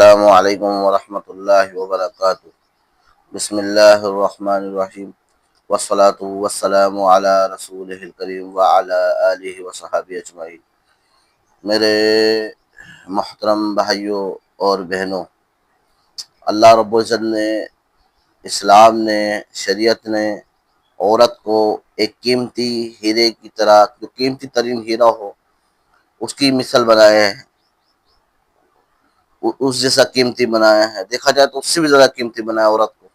السلام علیکم ورحمۃ اللہ وبرکاتہ۔ بسم اللہ الرحمن الرحیم، والصلاة والسلام علی رسولہ الکریم وعلی آلہ وصحبہ اجمعین۔ میرے محترم بھائیوں اور بہنوں، اللہ رب العزت نے، اسلام نے، شریعت نے عورت کو ایک قیمتی ہیرے کی طرح، جو قیمتی ترین ہیرا ہو اس کی مثل بنایا ہے، اس جیسا قیمتی بنایا ہے۔ دیکھا جائے تو اس سے بھی زیادہ قیمتی بنایا عورت کو۔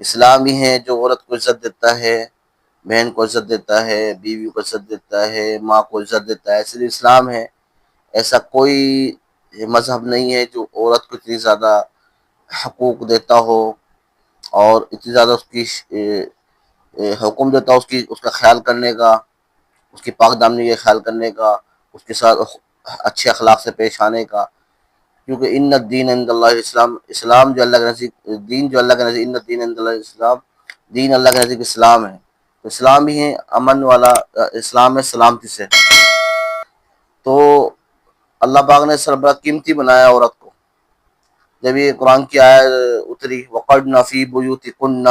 اسلام ہی ہے جو عورت کو عزت دیتا ہے، بہن کو عزت دیتا ہے، بیوی کو عزت دیتا ہے، ماں کو عزت دیتا ہے، صرف اسلام ہے۔ ایسا کوئی مذہب نہیں ہے جو عورت کو اتنی زیادہ حقوق دیتا ہو اور اتنی زیادہ اس کی حکم دیتا ہو اس کا خیال کرنے کا، اس کی پاک دامنی کا خیال کرنے کا، اس کے ساتھ اچھے اخلاق سے پیش آنے کا۔ کیونکہ ان الدین عند اللہ اسلام، اسلام جو اللہ کے نزدیک، دین جو اللہ کے نزدیک، ان الدین عند اللہ اسلام، دین اللہ کے نزدیک اسلام ہے۔ تو اسلام ہی ہے امن والا، اسلام ہے سلامتی سے۔ تو اللہ پاک نے سر بڑا قیمتی بنایا عورت کو۔ جب یہ قرآن کی آیت اتری، وقرن فی بیوتکن،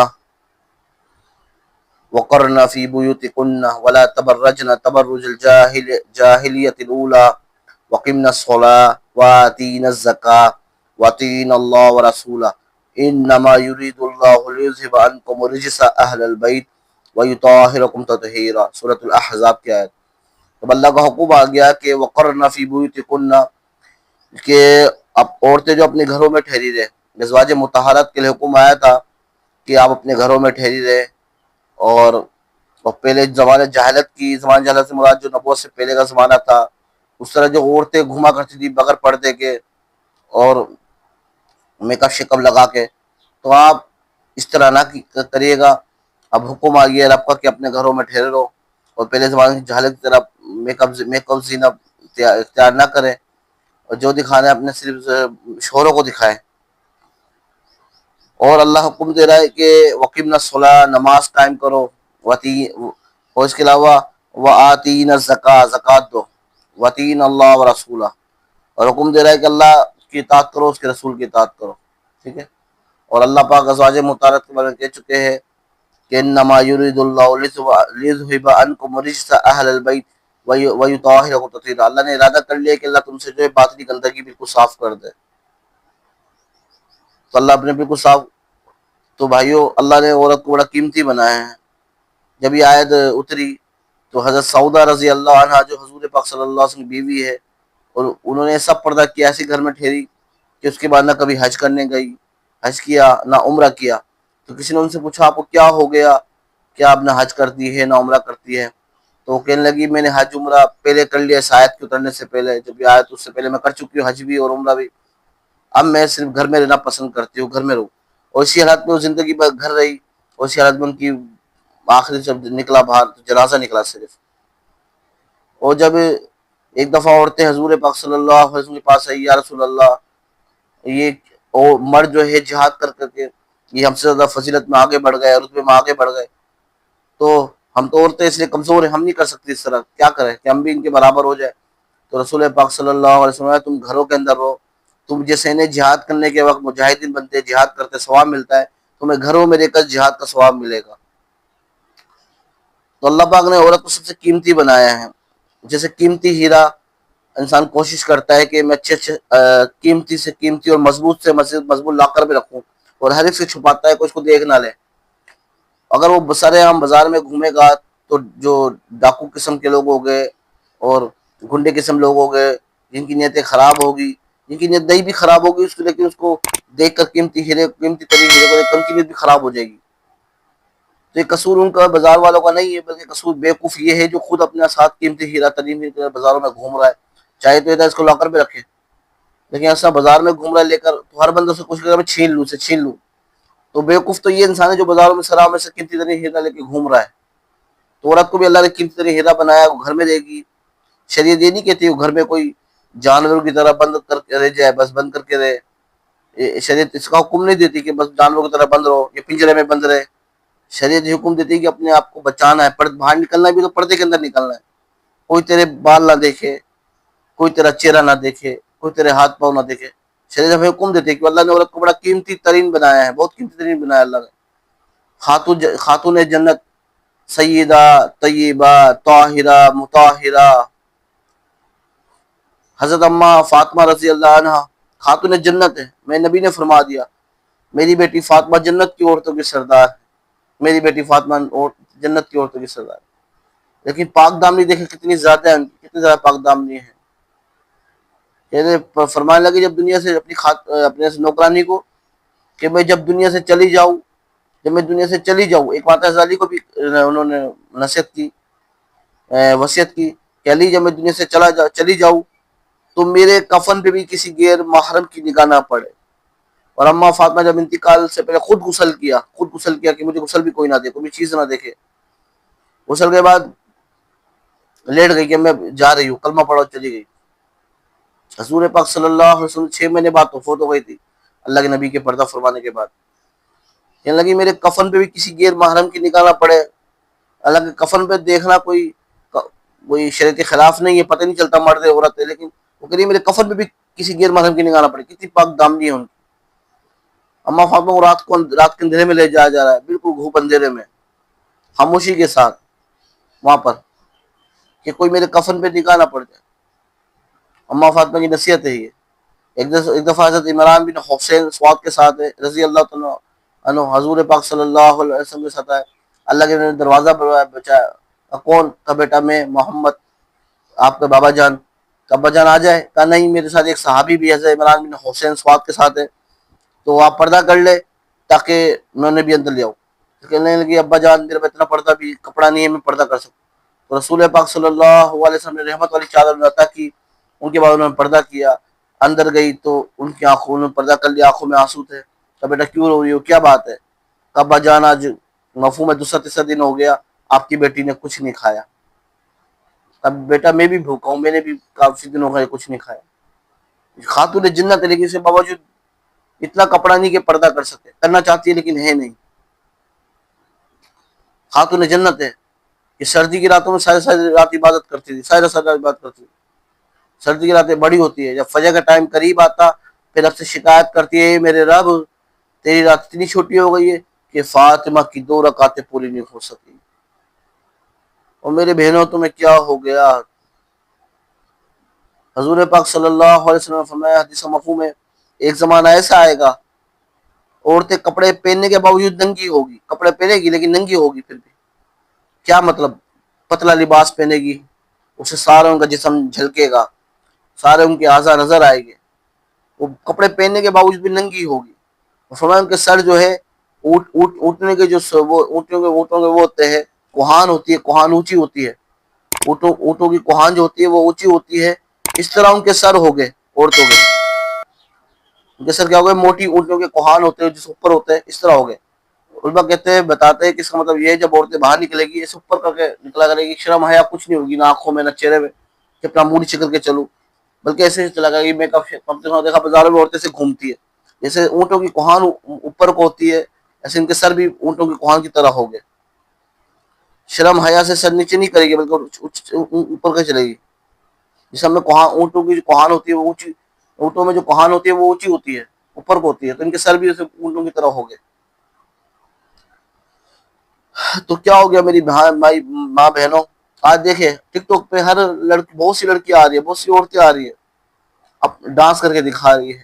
وقرن فی بیوتکن ولا تبرجن تبرج الجاہلیۃ الاولی وقمن الصلاۃ وآتین الزکاۃ وأطیعن اللہ ورسولہ انما یرید اللہ لیذہب عنکم الرجس اہل البیت ویطہرکم تطہیرا، سورۃ الاحزاب کی آیت۔ اب اللہ کا حکم آ گیا کہ وقرن فی بیوتکن، کہ اب عورتیں جو اپنے گھروں میں ٹھہری رہے۔ ازواج مطہرات کے لیے حکم آیا تھا کہ آپ اپنے گھروں میں ٹھہری رہے، اور پہلے زمانے جہالت کی، زمانے جہالت سے مراد جو نبوت سے پہلے کا زمانہ تھا، اس طرح جو عورتیں گھوما کرتی تھی بغیر پردے کے اور میک اپ شیک اپ لگا کے، تو آپ اس طرح نہ کریے گا۔ اب حکم آ گیا رب کا کہ اپنے گھروں میں ٹھہرے رہو، اور پہلے زمانے کی جہالت کی طرح میک اپ زینت اختیار نہ کریں، اور جو دکھانا ہے اپنے صرف شوہروں کو دکھائیں۔ اور اللہ حکم دے رہا ہے کہ وقمنا الصلاۃ، نماز قائم کرو، اور اس کے علاوہ وآتین الزکاۃ، زکوٰۃ دو، وأطیعن اللہ ورسولہ، اور حکم دے رہا ہے کہ اللہ کی اطاعت کرو، اس کے رسول کی اطاعت کرو۔ ٹھیک ہے۔ اور اللہ پاک ازواج مطہرات کے بارے میں کہہ چکے ہیں کہ انما یرید اللہ لیذہب عنکم الرجس اہل البیت ویطہرکم تطہیرا، اللہ نے ارادہ کر لیا کہ اللہ تم سے جو ہے باطنی گندگی بالکل صاف کر دے۔ تو اللہ اپنے بالکل صاف، تو بھائیوں اللہ نے عورت کو بڑا قیمتی بنایا ہے۔ جب یہ آیت اتری تو حضرت سعودہ رضی اللہ عنہا، جو حضور پاک صلی اللہ علیہ وسلم کی بیوی ہے، اور انہوں نے سب پردہ کیا، ایسے گھر میں ٹھہری کہ اس کے بعد نہ کبھی حج کرنے گئی، حج کیا نہ عمرہ کیا۔ تو کسی نے ان سے پوچھا آپ کو کیا ہو گیا، کیا آپ نہ حج کرتی ہے نہ عمرہ کرتی ہے؟ تو وہ کہنے لگی میں نے حج عمرہ پہلے کر لیا اس آیت کے اترنے سے پہلے، جب یہ آیت اس سے پہلے میں کر چکی ہوں حج بھی اور عمرہ بھی، اب میں صرف گھر میں رہنا پسند کرتی ہوں، گھر میں رہوں۔ اور اسی حالت میں وہ زندگی بھر گھر رہی، اور اسی حالت میں ان کی آخری جب نکلا باہر تو جنازہ نکلا صرف۔ اور جب ایک دفعہ عورتیں حضور پاک صلی اللہ علیہ وسلم کے پاس آئی، یا رسول اللہ، یہ مرد جو ہے جہاد کر کر کے یہ ہم سے زیادہ فضیلت میں آگے بڑھ گئے، رتبے میں آگے بڑھ گئے، تو ہم تو عورتیں اس لیے کمزور ہیں، ہم نہیں کر سکتے اس طرح، کیا کریں کہ ہم بھی ان کے برابر ہو جائے؟ تو رسول پاک صلی اللہ علیہ وسلم تم گھروں کے اندر رہو، تم جیسے انہیں جہاد کرنے کے وقت مجاہدین بنتے، جہاد کرتے ثواب ملتا ہے، تمہیں گھروں میں رہ کر جہاد کا ثواب ملے گا۔ تو اللہ پاک نے عورت کو سب سے قیمتی بنایا ہے۔ جیسے قیمتی ہیرا انسان کوشش کرتا ہے کہ میں اچھے قیمتی سے قیمتی اور مضبوط سے مضبوط لا کر بھی رکھوں، اور ہر ایک سے چھپاتا ہے کہ اس کو دیکھ نہ لے۔ اگر وہ سارے عام بازار میں گھومے گا تو جو ڈاکو قسم کے لوگ ہو گئے اور گنڈے قسم لوگ ہو گئے، جن کی نیتیں خراب ہوگی، جن کی نیت نہیں بھی خراب ہوگی اس کو، لیکن اس کو دیکھ کر قیمتی ترین ہیرے کو دیکھ کر ان کی نیت بھی خراب ہو جائے گی۔ تو یہ قصور ان کا بازار والوں کا نہیں ہے، بلکہ قصور بیوقوف یہ ہے جو خود اپنے ساتھ قیمتی ہیرا ترین بازاروں میں گھوم رہا ہے۔ چاہے تو ادھر اس کو لا کر بھی رکھے، لیکن ایسا بازار میں گھوم رہا ہے لے کر، تو ہر بندہ سے کوشش کرے میں چھین لوں، تو بیوقوف تو یہ انسان ہے جو بازاروں میں سرا میں سے قیمتی ترین ہیرا لے کے گھوم رہا ہے۔ تو عورت کو بھی اللہ نے قیمتی ترین ہیرا بنایا، وہ گھر میں رہے گی۔ شریعت یہ نہیں کہتی وہ گھر میں کوئی جانوروں کی طرح بند کر کے رہ جائے، بس بند کر کے رہے۔ شریعت اس کا حکم نہیں دیتی کہ بس جانوروں کی طرح بند رہو یا پنجرے میں بند رہے۔ شریعت یہ حکم دیتی ہے کہ اپنے آپ کو بچانا ہے، باہر نکلنا بھی تو پردے کے اندر نکلنا ہے۔ کوئی تیرے بال نہ دیکھے، کوئی تیرا چہرہ نہ دیکھے، کوئی تیرے ہاتھ پاؤں نہ دیکھے۔ شریعت ہمیں حکم دیتے ہیں کہ اللہ نے عورت کو بڑا قیمتی ترین بنایا ہے، بہت قیمتی ترین بنایا اللہ نے. خاتون جنت، سیدہ، طیبہ، طاہرہ، مطہرہ. حضرت اماں فاطمہ رضی اللہ عنہ خاتون جنت ہے. میں نبی نے فرما دیا میری بیٹی فاطمہ جنت کی عورتوں کی سردار ہے، میری بیٹی فاطمہ جنت کی عورتوں کی سردار ہے. لیکن پاک دامنی دیکھیں کتنی زیادہ ہے، کتنی زیادہ پاک دامنی ہے. فرمانے لگے جب دنیا سے اپنے نوکرانی کو کہ میں جب دنیا سے چلی جاؤں، جب میں دنیا سے چلی جاؤں. ایک بات علی کو بھی انہوں نے نصیحت کی، وصیت کی کہ علی جب میں دنیا سے چلی جاؤں تو میرے کفن پہ بھی کسی غیر محرم کی نگاہ نہ پڑے. اور اماں فاطمہ جب انتقال سے پہلے خود غسل کیا کہ مجھے غسل بھی کوئی نہ دے، کوئی چیز نہ دیکھے. غسل کے بعد لیٹ گئی کہ میں جا رہی ہوں، کلمہ پڑھو، چلی گئی. حضور پاک صلی اللہ علیہ وسلم 6 مہینے بعد تو فوت ہو گئی تھی اللہ کے نبی کے پردہ فرمانے کے بعد. کہنے لگی میرے کفن پہ بھی کسی غیر محرم کی نگاہ نہ پڑے. اللہ کے کفن پہ دیکھنا کوئی شریعت کے خلاف نہیں ہے، پتہ نہیں چلتا مرد ہے عورت ہے، لیکن وہ کہہ رہی میرے کفن پہ بھی کسی غیر محرم کی نگاہ نہ پڑے. کتنی پاک دامنی ہے ان کی. اماں فاطمہ کو رات کے اندھیرے میں لے جایا جا رہا ہے، بالکل گھوپ اندھیرے میں، خاموشی کے ساتھ وہاں پر، کہ کوئی میرے کفن پہ نگاہ نہ پڑ جائے. اماں فاطمہ کی نصیحت ہے یہ. ایک دفعہ حضرت عمران بن حسین سواد کے ساتھ ہے رضی اللہ تعالیٰ عنہ، حضور پاک صلی اللہ علیہ وسلم کے ساتھ ہے. اللہ کے دروازہ بچایا. کون کا بیٹا؟ میں محمد، آپ کا بابا جان. ابا جان آ جائے. کہا نہیں، میرے ساتھ ایک صحابی بھی حضرت عمران بن حسین سواد کے ساتھ ہے، تو آپ پردہ کر لے تاکہ میں انہیں بھی اندر لے آؤں. کہنے لگی ابا جان میرے پہ اتنا پردہ بھی کپڑا نہیں ہے میں پردہ کر سکوں. تو رسول پاک صلی اللہ علیہ وسلم نے رحمت والی چادر عطا کی. ان کے بعد انہوں نے پردہ کیا. اندر گئی تو ان کی آنکھوں نے پردہ کر لیا، آنکھوں میں آنسو تھے. کہا بیٹا کیوں رو رہی ہو، کیا بات ہے؟ ابا جان آج مفہوم میں دوسرا تیسرا دن ہو گیا آپ کی بیٹی نے کچھ نہیں کھایا. اب بیٹا میں بھی بھوکا ہوں، میں نے بھی کافی دن ہو گئے کچھ نہیں کھایا. خاتون جنت ہے لیکن اس کے باوجود اتنا کپڑا نہیں کہ پردہ کر سکتے، کرنا چاہتی ہے لیکن ہے نہیں. خاتون جنت ہے کہ سردی کی راتوں میں ساری رات عبادت کرتی تھی، ساری رات عبادت کرتی تھی. سردی کی راتیں بڑی ہوتی ہے. جب فجر کا ٹائم قریب آتا پھر رب سے شکایت کرتی ہے میرے رب تیری رات اتنی چھوٹی ہو گئی ہے کہ فاطمہ کی 2 رکعتیں پوری نہیں ہو سکی. اور میرے بہنوں تمہیں کیا ہو گیا؟ حضور پاک صلی اللہ علیہ وسلم نے فرمایا حدیث مفہوم ہے ایک زمانہ ایسا آئے گا عورتیں کپڑے پہننے کے باوجود ننگی ہوگی، کپڑے پہنے گی لیکن ننگی ہوگی. پھر بھی کیا مطلب؟ پتلا لباس پہنے گی، اسے سارا ان کا جسم جھلکے گا، سارے ان کے اعضاء نظر آئے گے. وہ کپڑے پہننے کے باوجود بھی ننگی ہوگی. فرمایا ان کے سر جو ہے اونٹنے کے جو اونٹوں کے وہ ہوتے ہیں، کوہان ہوتی ہے، کوہان اونچی ہوتی ہے. اونٹوں کی کوہان جو ہوتی ہے وہ اونچی ہوتی ہے. اس طرح ان کے سر ہو گئے عورتوں کے. ان کے سر کیا ہو گئے؟ موٹی اونٹوں کے کوہان ہوتے ہیں جس اوپر ہوتے ہیں، اس طرح ہو گئے. علماء کہتے ہیں، بتاتے ہیں کہ اس کا مطلب یہ ہے جب عورتیں باہر نکلے گی اسے اوپر کر کے نکلا کرے گی، شرم حیا کچھ نہیں ہوگی، نہ آنکھوں میں نہ چہرے میں کہ اپنا منہ نیچے کر کے چلوں، بلکہ ایسے چلا گا کہ میں کم سے کم دیکھا بازاروں میں عورتیں سے گھومتی ہے جیسے اونٹوں کی کوہان اوپر کو ہوتی ہے، ایسے ان کے سر بھی اونٹوں کی کوہان کی طرح ہو گئے. شرم حیا سے سر نیچے نہیں کرے گی بلکہ اوپر کے چلے گی. جس میں اونٹوں کی جو کوہان ہوتی ہے وہ اونچی، اونٹوں میں جو کوہان ہوتی ہے وہ اونچی ہوتی ہے، اوپر کو ہوتی ہے، تو ان کے سر بھی ایسے اونٹوں کی طرح ہو گئے. تو کیا ہو گیا میری ماں بہنوں؟ آج دیکھیں ٹک ٹاک پہ ہر لڑکی، بہت سی لڑکیاں آ رہی ہے، بہت سی عورتیں آ رہی ہے، اب ڈانس کر کے دکھا رہی ہے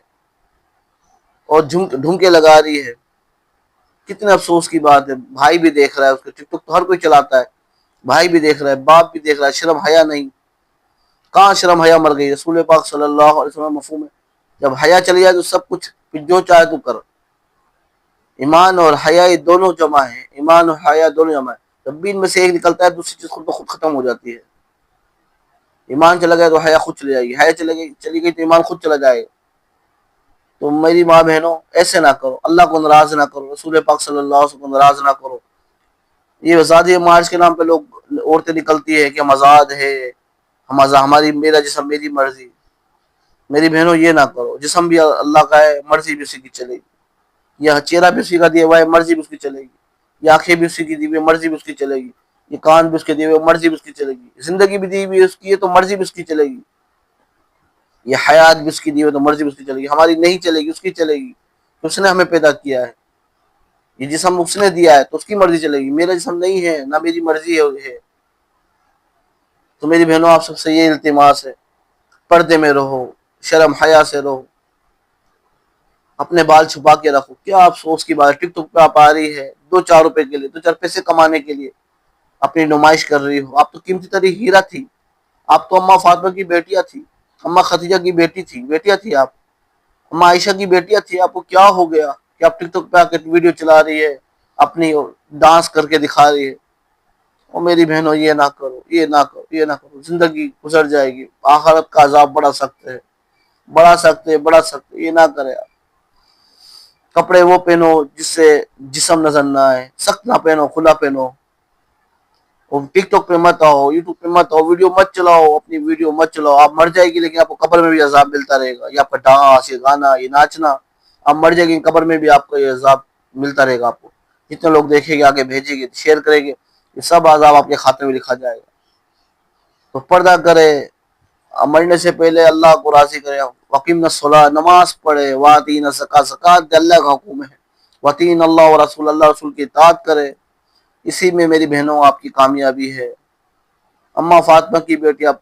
اور ڈھمکے لگا رہی ہے. کتنے افسوس کی بات ہے. بھائی بھی دیکھ رہا ہے اس کے ٹک ٹاک تو ہر کوئی چلاتا ہے، بھائی بھی دیکھ رہا ہے، باپ بھی دیکھ رہا ہے. شرم حیا نہیں. کہاں شرم حیا مر گئی؟ رسول پاک صلی اللہ علیہ وسلم مفہوم ہے جب حیا چلی جائے تو سب کچھ جو چاہے تو کر. ایمان اور حیا دونوں جمع ہیں، ایمان اور حیا دونوں جمع ہیں. جب بھی ان میں سے ایک نکلتا ہے دوسری چیز خود بخود ختم ہو جاتی ہے. ایمان چلا گیا تو حیا خود چلی جائے گی، حیا چلی گئی تو ایمان خود چلا جائے گا. تو میری ماں بہنوں ایسے نہ کرو، اللہ کو ناراض نہ کرو، رسول پاک صلی اللہ علیہ وسلم کو ناراض نہ کرو. یہ آزادی مارچ کے نام پہ لوگ عورتیں نکلتی ہے کہ ہم آزاد ہے، ہماری میرا جسم میری مرضی. میری بہنوں یہ نہ کرو. جسم بھی اللہ کا ہے، مرضی بھی اسی کی چلے گی. یہ چہرہ بھی اسی کا دیا ہوا ہے، مرضی بھی اس کی چلے گی. یہ آنکھیں بھی اسی کی دی ہوئی ہے، مرضی بھی اس کی چلے گی. یہ کان بھی اس کے دیے ہوئے، مرضی بھی اس کی چلے گی. زندگی بھی دی ہوئی اس کی ہے تو مرضی بھی اس کی چلے گی. یہ حیات بھی اس کی دی ہے تو مرضی بھی اس کی چلے گی، ہماری نہیں چلے گی، اس کی چلے گی، اس نے ہمیں پیدا کیا ہے، یہ جسم اس نے دیا ہے تو اس کی مرضی چلے گی، میرا جسم نہیں ہے، نہ میری مرضی ہے۔ تو میری بہنوں آپ سب سے یہ التماس ہے، پردے میں رہو، شرم حیا سے رہو، اپنے بال چھپا کے رکھو۔ کیا افسوس کی بات ہے، ٹک ٹک پہ آپ آ رہی ہے 2-4 روپے کے لیے، 2-4 پیسے کمانے کے لیے اپنی نمائش کر رہی ہو۔ آپ تو قیمتی ترین ہیرا تھی، آپ تو اماں فاطمہ کی بیٹیاں تھی، اماں خدیجہ کی بیٹیاں تھی آپ، اماں عائشہ کی بیٹیاں تھی۔ آپ کو کیا ہو گیا کہ آپ ٹک ٹک پہ آ کے ویڈیو چلا رہی ہے، اپنی ڈانس کر کے دکھا رہی ہے؟ اور میری بہنوں یہ نہ کرو، یہ نہ کرو، یہ نہ کرو، زندگی گزر جائے گی، آخرت کا عذاب بڑا سخت ہے، بڑا سخت ہے، یہ نہ کرے آپ۔ کپڑے وہ پہنو جس سے جسم نظر نہ آئے، سخت نہ پہنو، کھلا پہنو۔ ٹک ٹاک پہ مت آؤ، یوٹیوب پہ مت آؤ، ویڈیو مت چلاؤ، اپنی ویڈیو مت چلاؤ۔ آپ مر جائے گی لیکن آپ کو قبر میں بھی عذاب ملتا رہے گا، یہ آپ کا ڈانس، یہ گانا، یہ ناچنا، آپ مر جائے گی قبر میں بھی آپ کو یہ عذاب ملتا رہے گا۔ آپ کو جتنے لوگ دیکھیں گے، آگے بھیجیں گے، شیئر کریں گے، یہ سب عذاب آپ کے خاتمے میں لکھا جائے گا۔ تو پردہ کرے، مرنے سے پہلے اللہ کو راضی کرے، وقیم الصلاۃ، نماز پڑھے، واتین الزکوٰۃ، زکوٰۃ اللہ کا حکم ہے، واتین اللہ و رسول، اللہ رسول کی اطاعت کرے، اسی میں میری بہنوں آپ کی کامیابی ہے۔ اماں فاطمہ کی بیٹیاں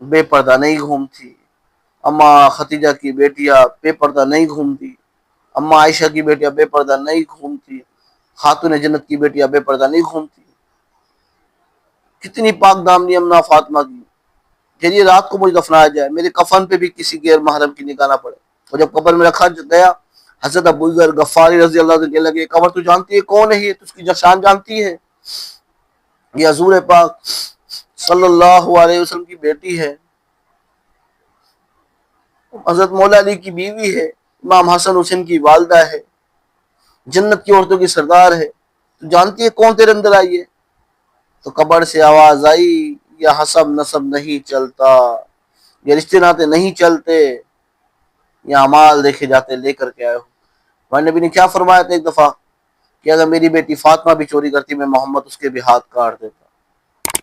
بے پردہ نہیں گھومتی، اماں خدیجہ کی بیٹیاں بے پردہ نہیں گھومتی، اماں عائشہ کی بیٹیاں بے پردہ نہیں گھومتی، خاتون جنت کی بیٹیاں بے پردہ نہیں گھومتی۔ کتنی پاک دامنی اماں فاطمہ کی، چلیے رات کو مجھے دفنایا جائے، میرے کفن پہ بھی کسی غیر محرم کی نگاہ نہ پڑے۔ اور جب قبر میں رکھا گیا، حضرت ابو ذر غفاری رضی اللہ عنہ کہنے لگے، قبر تو جانتی ہے کون ہے، یہ تو اس کی شان جانتی ہے، یہ حضور پاک صلی اللہ علیہ وسلم کی بیٹی ہے، حضرت مولا علی کی بیوی ہے، امام حسن حسین کی والدہ ہے، جنت کی عورتوں کی سردار ہے، تو جانتی ہے کون تیرے اندر آئی ہے؟ تو قبر سے آواز آئی، یہ حسب نسب نہیں چلتا، یہ رشتے ناتے نہیں چلتے، یہ اعمال دیکھے جاتے، لے کر کے آئے ہو۔ ہمارے نبی نے کیا فرمایا تھا ایک دفعہ کہ اگر میری بیٹی فاطمہ بھی چوری کرتی، میں محمد اس کے بھی ہاتھ کاٹ دیتا۔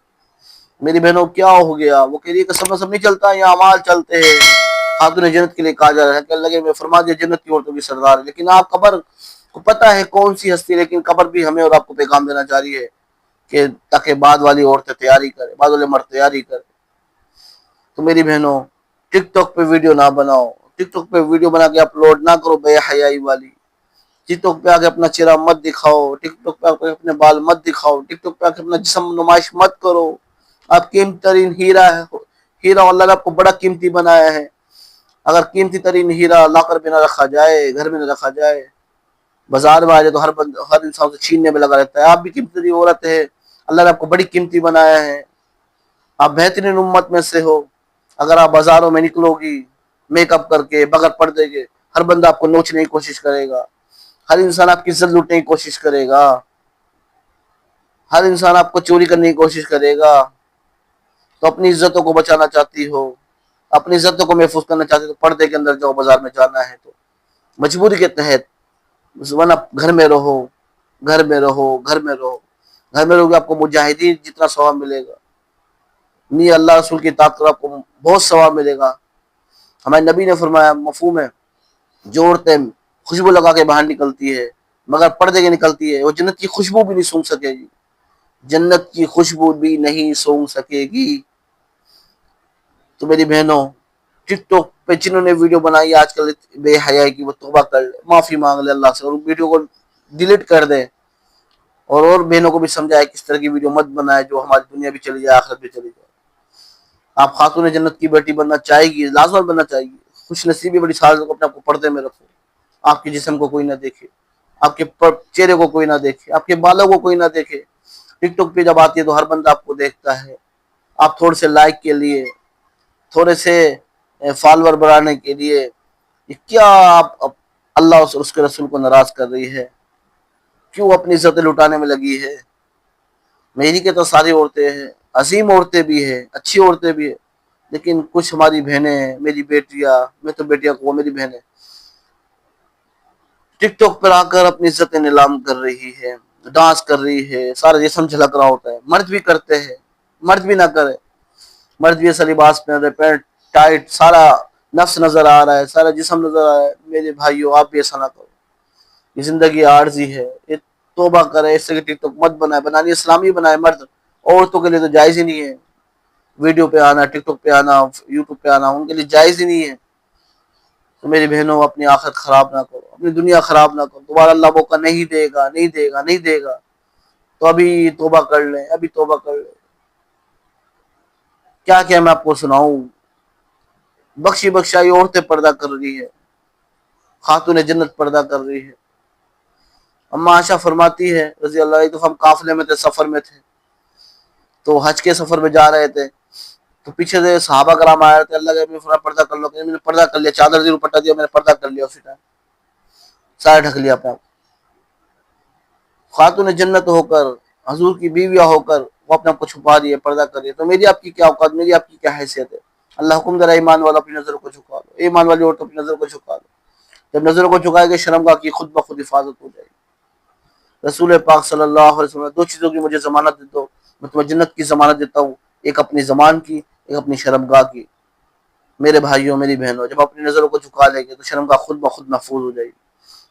میری بہنوں کیا ہو گیا؟ وہ کہہ رہی ہے کہ سب نہیں چلتا، یہ اعمال چلتے ہیں، خاتون جنت کے لیے کہا جا رہا ہے، کہ اللہ میں فرما دیا جنت کی عورتوں کی سردار ہے۔ لیکن آپ قبر کو پتہ ہے کون سی ہستی، لیکن قبر بھی ہمیں اور آپ کو پیغام دینا چاہ رہی ہے کہ تاکہ بعد والی عورتیں تیاری کرے، بعد والے مرد تیاری کرے۔ تو میری بہنوں ٹک ٹاک پہ ویڈیو نہ بناؤ، ٹک ٹاک پہ ویڈیو بنا کے اپلوڈ نہ کرو بے حیائی والی، ٹک ٹاک پہ آگے اپنا چہرہ مت دکھاؤ، ٹک ٹاک پہ آگے اپنے بال مت دکھاؤ، ٹک ٹاک پہ آگے اپنا جسم نمائش مت کرو۔ آپ قیمتی ترین ہیرا ہے، ہیرا اللہ نے آپ کو بڑا قیمتی بنایا ہے۔ اگر قیمتی ترین ہیرا لا کر بھی نہ رکھا جائے، گھر میں نہ رکھا جائے، بازار میں آ جائے تو ہر انسان سے چھیننے میں لگا رہتا ہے۔ آپ بھی قیمتی ترین عورت ہے، اللہ نے آپ کو بڑی قیمتی بنایا ہے، آپ بہترین امت میں سے ہو۔ اگر آپ بازاروں میں نکلو گی میک اپ کر کے، بغیر پردے کے، ہر بندہ آپ کو نوچنے کی کوشش کرے گا، ہر انسان آپ کی عزت لوٹنے کی کوشش کرے گا، ہر انسان آپ کو چوری کرنے کی کوشش کرے گا۔ تو اپنی عزتوں کو بچانا چاہتی ہو، اپنی عزتوں کو محفوظ کرنا چاہتی ہو تو پردے کے اندر جاؤ، بازار میں جانا ہے تو مجبوری کے تحت، ورنہ گھر میں رہو، گھر میں رہو، گھر میں رہو، گھر میں رہو گے آپ کو مجاہدین جتنا ثواب ملے گا، نہیں اللہ رسول کی اطاعت کرو آپ کو بہت ثواب ملے گا۔ ہمارے نبی نے فرمایا، مفہوم ہے، جو عورتیں خوشبو لگا کے باہر نکلتی ہے مگر پردے کے نکلتی ہے، وہ جنت کی خوشبو بھی نہیں سونگھ سکے گی، جنت کی خوشبو بھی نہیں سونگھ سکے گی۔ تو میری بہنوں ٹک ٹاک پہ جنہوں نے ویڈیو بنائی آج کل بے حیائی کی، وہ توبہ کر لے، معافی مانگ لے اللہ سے، اور ویڈیو کو ڈیلیٹ کر دے، اور بہنوں کو بھی سمجھائے کس طرح کی ویڈیو مت بنائے جو ہماری دنیا بھی چلی جائے، آخرت بھی چلی جائے۔ آپ خاتون جنت کی بیٹی بننا چاہے گی، لازمت بننا چاہیے، خوش نصیبی بڑی سعادت کو اپنے آپ کو پردے میں رکھو، آپ کے جسم کو کوئی نہ دیکھے، آپ کے چہرے کو کوئی نہ دیکھے، آپ کے بالوں کو کوئی نہ دیکھے۔ ٹک ٹاک پہ جب آتی ہے تو ہر بندہ آپ کو دیکھتا ہے، آپ تھوڑے سے لائک کے لیے، تھوڑے سے فالوور بڑھانے کے لیے، یہ کیا آپ اللہ اور اس کے رسول کو ناراض کر رہی ہے؟ کیوں اپنی عزتیں لٹانے میں لگی ہے؟ میری کے تو ساری عورتیں ہیں، عظیم عورتیں بھی ہیں، اچھی عورتیں بھی ہیں، لیکن کچھ ہماری بہنیں ہیں، میری بیٹیاں، میں تو بیٹیاں کو میری بہنیں ٹک ٹاک پر آ کر اپنی عزتیں نیلام کر رہی ہے، ڈانس کر رہی ہے، سارا جسم جھلک رہا ہوتا ہے، مرد بھی کرتے ہیں، مرد بھی نہ کرے، مرد بھی ایسا لباس پہن رہے، پینٹ ٹائٹ، سارا نفس نظر آ رہا ہے، سارا جسم نظر آ رہا ہے، میرے بھائیو آپ بھی ایسا نہ کرو، یہ زندگی عارضی ہے، یہ توبہ کرے، اس سے ٹک ٹاک مت بنائے، بنانی اسلامی بنائے، مرد عورتوں کے لیے تو جائز ہی نہیں ہے ویڈیو پہ آنا، ٹک ٹاک پہ آنا، یوٹیوب پہ آنا، ان کے لیے جائز ہی نہیں ہے۔ تو میری بہنوں اپنی آخرت خراب نہ کرو، اپنی دنیا خراب نہ کرو، دوبارہ اللہ موقع نہیں دے گا، نہیں دے گا، نہیں دے گا، تو ابھی توبہ کر لیں، ابھی توبہ کر لیں۔ کیا کیا میں آپ کو سناؤں، بخشی بخشائی عورتیں پردہ کر رہی ہے، خاتون جنت پردہ کر رہی ہے۔ اما عائشہ فرماتی ہے رضی اللہ عنہ، تو ہم قافلے میں تھے، سفر میں تھے، تو حج کے سفر میں جا رہے تھے، تو پیچھے سے صحابہ کرام آئے تھے، اللہ کے فرمایا پردہ کر لو، میں نے پردہ کر لیا، چادر ضرور پٹا دیا، میں نے پردہ کر لیا، اسی ٹائم سارا ڈھک لیا اپنا۔ خاتون جنت ہو کر، حضور کی بیویاں ہو کر، وہ اپنے آپ کو چھپا رہی ہے، پردہ کر رہی ہے، تو میری آپ کی کیا اوقات، میری آپ کی کیا حیثیت ہے؟ اللہ حکم دے رہا ہے ایمان والا اپنی نظر کو جھکا لو، ایمان والی عورت اپنی نظر کو جھکا لو، جب نظر کو جھکائے گے شرمگاہ کی خود بخود حفاظت ہو جائے گی۔ رسول پاک صلی اللہ علیہ وسلم، دو چیزوں کی مجھے ضمانت دے دو، میں تمہیں جنت کی ضمانت دیتا ہوں، ایک اپنی زمان کی، ایک اپنی شرمگاہ کی۔ میرے بھائیوں میری بہنوں، جب اپنی نظروں کو جھکا لیں گے تو شرمگاہ خود بخود محفوظ ہو جائے گی۔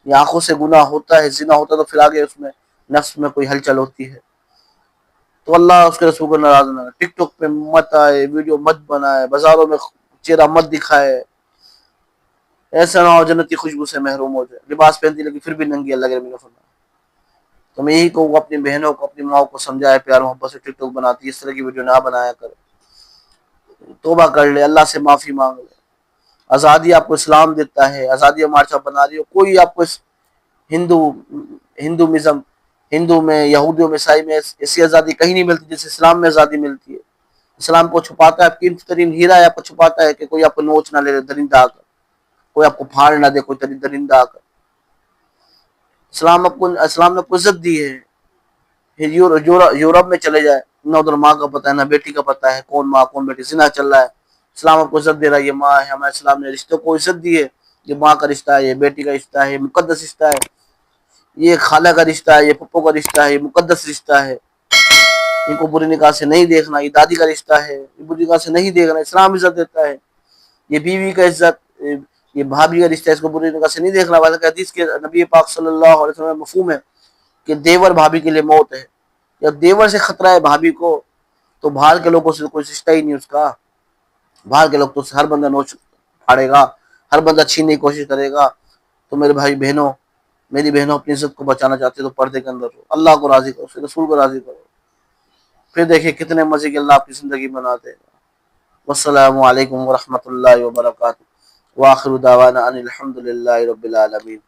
یہ آنکھوں سے گناہ ہوتا ہے، زنا ہوتا ہے، تو پھر آگے اس میں نفس میں کوئی ہلچل ہوتی ہے، تو اللہ اس کے رسول کو ناراض نہ کرے۔ ٹک ٹاک پہ مت آئے، ویڈیو مت بنائے، بازاروں میں چہرہ مت دکھائے، ایسا نہ ہو جنت کی خوشبو سے محروم ہو جائے، لباس پہنتی لیکن پھر بھی ننگی، اللہ کے نبی نے فرمایا۔ تو میں یہی کہوں گا اپنی بہنوں کو، اپنی ماں کو سمجھائے، پیار محبت سے ٹک ٹاک بناتی اس طرح کی ویڈیو نہ بنایا کرے، توبہ کر لے، اللہ سے معافی مانگ لے۔ آزادی آپ کو اسلام دیتا ہے، آزادی مارچ آپ بنا رہی ہو، کوئی آپ کو ہندو ہندوازم ہندو میں، یہودیوں میں، عیسائی میں ایسی آزادی کہیں نہیں ملتی جیسے اسلام میں آزادی ملتی ہے۔ اسلام کو چھپاتا ہے، قیمتی ترین ہیرا ہے، آپ کو چھپاتا ہے کہ کوئی آپ کو نوچ نہ لے لے درندہ آ کر، کوئی آپ کو پھاڑ نہ دے، کوئی درندہ آ کر۔ اسلام نے آپ کو عزت دی ہے۔ یورپ میں چلے جائے، نہ ادھر ماں کا پتہ ہے، نہ بیٹی کا پتہ ہے، کون ماں کون بیٹی، زنا چل رہا ہے، اسلام آپ کو عزت دے رہا ہے، یہ ماں ہے، ہمارے اسلام نے رشتوں کو عزت دی ہے، یہ ماں کا رشتہ ہے، یہ بیٹی کا رشتہ ہے، یہ مقدس رشتہ ہے، یہ خالہ کا رشتہ ہے، یہ پھپھو کا رشتہ ہے، یہ مقدس رشتہ ہے، ان کو بری نگاہ سے نہیں دیکھنا، یہ دادی کا رشتہ ہے، یہ بری نگاہ سے نہیں دیکھنا، اسلام عزت دیتا ہے۔ یہ بیوی کا عزت، یہ بھابھی کا رشتہ ہے، اس کو بری نگاہ سے نہیں دیکھنا، بلکہ حدیث کے نبی پاک صلی اللہ علیہ وسلم مفہوم ہے کہ دیور بھابھی کے لیے موت ہے، جب دیور سے خطرہ ہے بھابھی کو، تو باہر کے لوگوں سے کوئی رشتہ ہی نہیں اس کا، باہر کے لوگ تو ہر بندہ نوچ پھاڑے گا، ہر بندہ چھیننے کی کوشش کرے گا۔ تو میرے بھائی بہنوں، میری بہنوں، اپنی عزت کو بچانا چاہتے تو پردے کے اندر ہو، اللہ کو راضی کرو، اس کے رسول کو راضی کرو، پھر دیکھیں کتنے مزے کی اللہ آپ کی زندگی بنا دے گا۔ والسلام علیکم ورحمۃ اللہ وبرکاتہ، وآخر دعوانا ان الحمد للہ رب العالمین۔